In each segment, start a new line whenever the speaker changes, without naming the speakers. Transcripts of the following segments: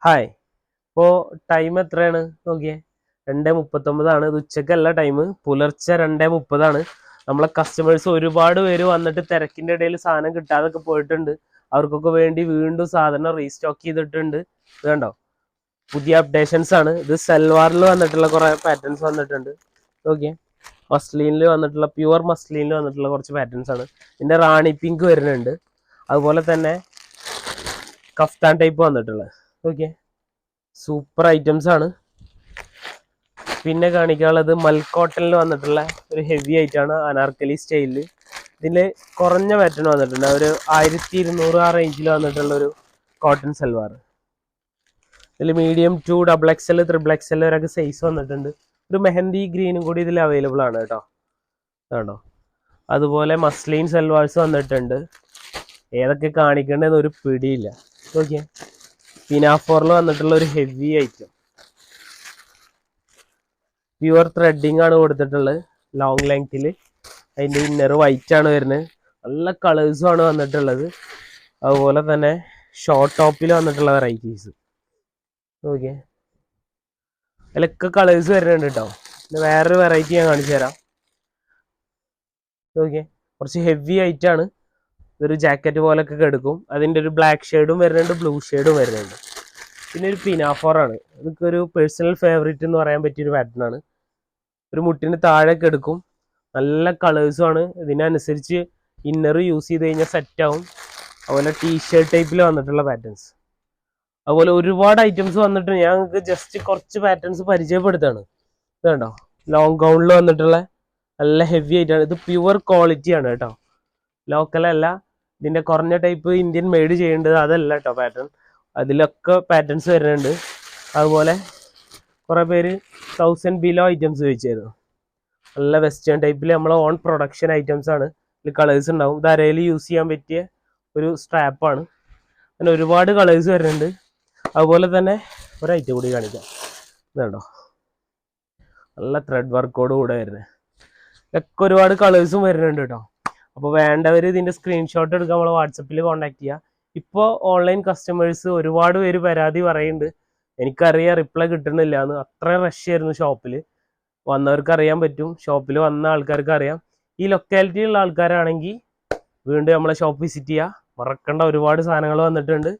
Hi. ഇപ്പോൾ time എത്രയാണ് നോക്കിയേ? 2:39. ഇത് ഉച്ചക്കല്ല ടൈം, പുലർച്ചെ 2:30. നമ്മളെ കസ്റ്റമേഴ്സ് ഒരുപാട് പേര് വന്നിട്ട് തിരക്കിൻ്റെ ഇടയിൽ സാധനം കിട്ടാതൊക്കെ പോയിട്ടുണ്ട്. അവർക്കൊക്കെ വേണ്ടി വീണ്ടും സാധനം റീസ്റ്റോക്ക് ചെയ്തിട്ടുണ്ട്. ഇത് കണ്ടോ, പുതിയ അപ്ഡേഷൻസ് ആണ്. ഇത് സൽവാറിൽ വന്നിട്ടുള്ള കുറേ പാറ്റേൺസ് വന്നിട്ടുണ്ട്. നോക്കിയേ, മസ്ലീനിൽ വന്നിട്ടുള്ള പ്യുവർ മസ്ലീനിൽ വന്നിട്ടുള്ള കുറച്ച് പാറ്റേൺസ് ആണ്. ഇതിൻ്റെ റാണി പിങ്ക് വരുന്നുണ്ട്. അതുപോലെ തന്നെ കഫ്താൻ ടൈപ്പ് വന്നിട്ടുള്ളത്. ഓക്കെ, സൂപ്പർ ഐറ്റംസ് ആണ്. പിന്നെ കാണിക്കാനുള്ളത് മൽക്കോട്ടനിൽ വന്നിട്ടുള്ള ഒരു ഹെവി ആയിട്ടാണ്, അനാർക്കലി സ്റ്റൈലിൽ. ഇതിൽ കുറഞ്ഞ പാറ്റേൺ വന്നിട്ടുണ്ട്, ഒരു 1200 ആ റേഞ്ചിൽ വന്നിട്ടുള്ള ഒരു കോട്ടൺ സൽവാർ. ഇതിൽ മീഡിയം ടു XXL, XXL വരെയൊക്കെ സൈസ് വന്നിട്ടുണ്ട്. ഒരു മെഹന്തി ഗ്രീനും കൂടി ഇതിൽ അവൈലബിൾ ആണ് കേട്ടോ. കേട്ടോ, അതുപോലെ മസ്ലിൻ സൽവാർസ് വന്നിട്ടുണ്ട്. ഏതൊക്കെ കാണിക്കേണ്ടതെന്ന് ഒരു പിടിയില്ല. ഓക്കെ, പിനാഫോറിൽ വന്നിട്ടുള്ള ഒരു ഹെവി ഐറ്റം, പ്യുവർ ത്രെഡിങ് ആണ് കൊടുത്തിട്ടുള്ളത്, ലോങ് ലെങ്ത്തിൽ. അതിൻ്റെ ഇന്നർ വൈറ്റ് ആണ് വരുന്നത്. നല്ല കളേഴ്സും ആണ് വന്നിട്ടുള്ളത്. അതുപോലെ തന്നെ ഷോർട്ട് ടോപ്പിൽ വന്നിട്ടുള്ള വെറൈറ്റീസ്. ഓക്കെ, അതിലൊക്കെ കളേഴ്സ് വരുന്നുണ്ട് കേട്ടോ. പിന്നെ വേറൊരു വെറൈറ്റി ഞാൻ കാണിച്ചു തരാം. ഓക്കെ, കുറച്ച് ഹെവി ആയിട്ടാണ്. ഇതൊരു ജാക്കറ്റ് പോലൊക്കെ കിടക്കും. അതിൻ്റെ ഒരു ബ്ലാക്ക് ഷെയ്ഡും വരുന്നുണ്ട്, ബ്ലൂ ഷെയ്ഡും വരുന്നുണ്ട്. പിന്നെ ഒരു പിനാഫോറാണ്. ഇതൊക്കെ ഒരു പേഴ്സണൽ ഫേവറേറ്റ് എന്ന് പറയാൻ പറ്റിയൊരു പാറ്റേൺ ആണ്. ഒരു മുട്ടിന് താഴെയൊക്കെ എടുക്കും. നല്ല കളേഴ്സും ആണ്. ഇതിനനുസരിച്ച് ഇന്നർ യൂസ് ചെയ്ത് കഴിഞ്ഞാൽ സെറ്റാവും. അതുപോലെ ടീഷർട്ട് ടൈപ്പിൽ വന്നിട്ടുള്ള പാറ്റേൺസ്. അതുപോലെ ഒരുപാട് ഐറ്റംസ് വന്നിട്ട് ഞാൻ നിങ്ങൾക്ക് ജസ്റ്റ് കുറച്ച് പാറ്റേൺസ് പരിചയപ്പെടുത്താണ്. ഇത് കണ്ടോ, ലോങ് ഗൗണിൽ വന്നിട്ടുള്ള നല്ല ഹെവി ആയിട്ടാണ്. ഇത് പ്യുവർ ക്വാളിറ്റി ആണ് കേട്ടോ, ലോക്കലല്ല. ഇതിൻ്റെ കുറഞ്ഞ ടൈപ്പ് ഇന്ത്യൻ മെയ്ഡ് ചെയ്യേണ്ടത് അതല്ല കേട്ടോ പാറ്റേൺ. അതിലൊക്കെ പാറ്റേൺസ് വരുന്നുണ്ട്. അതുപോലെ കുറേ പേര് 1000 ബിലോ ഐറ്റംസ് ചോദിച്ചായിരുന്നു. നല്ല വെസ്റ്റേൺ ടൈപ്പിൽ നമ്മളെ ഓൺ പ്രൊഡക്ഷൻ ഐറ്റംസ് ആണ്. ഇതിൽ കളേഴ്സ് ഉണ്ടാവും. ഇത് അരയിൽ യൂസ് ചെയ്യാൻ പറ്റിയ ഒരു സ്ട്രാപ്പാണ്. അങ്ങനെ ഒരുപാട് കളേഴ്സ് വരുന്നുണ്ട്. അതുപോലെ തന്നെ ഒരു ഐറ്റം കൂടി കാണിക്കാം. ഇതുണ്ടോ, നല്ല ത്രെഡ് വർക്കോട് കൂടെ വരുന്നത്. ഇതൊക്കെ ഒരുപാട് കളേഴ്സും വരുന്നുണ്ട് കേട്ടോ. അപ്പോൾ വേണ്ടവർ ഇതിൻ്റെ സ്ക്രീൻഷോട്ട് എടുക്കുക, നമ്മളെ വാട്സപ്പിൽ കോൺടാക്ട് ചെയ്യുക. ഇപ്പോൾ ഓൺലൈൻ കസ്റ്റമേഴ്സ് ഒരുപാട് പേര് പരാതി പറയുന്നുണ്ട്, എനിക്കറിയാം റിപ്ലൈ കിട്ടുന്നില്ല എന്ന്. അത്ര റഷ് ആയിരുന്നു ഷോപ്പിൽ. വന്നവർക്ക് അറിയാൻ പറ്റും, ഷോപ്പിൽ വന്ന ആൾക്കാർക്ക് അറിയാം. ഈ ലൊക്കാലിറ്റിയിലുള്ള ആൾക്കാരാണെങ്കിൽ വീണ്ടും നമ്മളെ ഷോപ്പ് വിസിറ്റ് ചെയ്യുക. മറക്കേണ്ട ഒരുപാട് സാധനങ്ങൾ വന്നിട്ടുണ്ട്.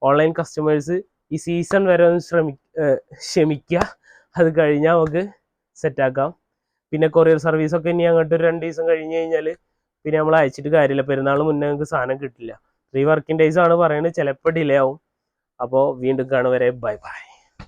ഓൺലൈൻ കസ്റ്റമേഴ്സ് ഈ സീസൺ വരെ ഒന്ന് ക്ഷമിക്കുക. അത് കഴിഞ്ഞാൽ നമുക്ക് സെറ്റാക്കാം. പിന്നെ കൊറിയർ സർവീസൊക്കെ ഇനി അങ്ങോട്ട് ഒരു 2 ദിവസം കഴിഞ്ഞ് കഴിഞ്ഞാൽ പിന്നെ നമ്മൾ അയച്ചിട്ട് കാര്യമില്ല. പെരുന്നാൾ മുന്നേ നമുക്ക് സാധനം കിട്ടില്ല. 3 വർക്കിംഗ് ഡേയ്സ് ആണ് പറയുന്നത്, ചിലപ്പോൾ ഡിലേ ആവും. അപ്പോൾ വീണ്ടും കാണുവരെ ബൈ ബൈ.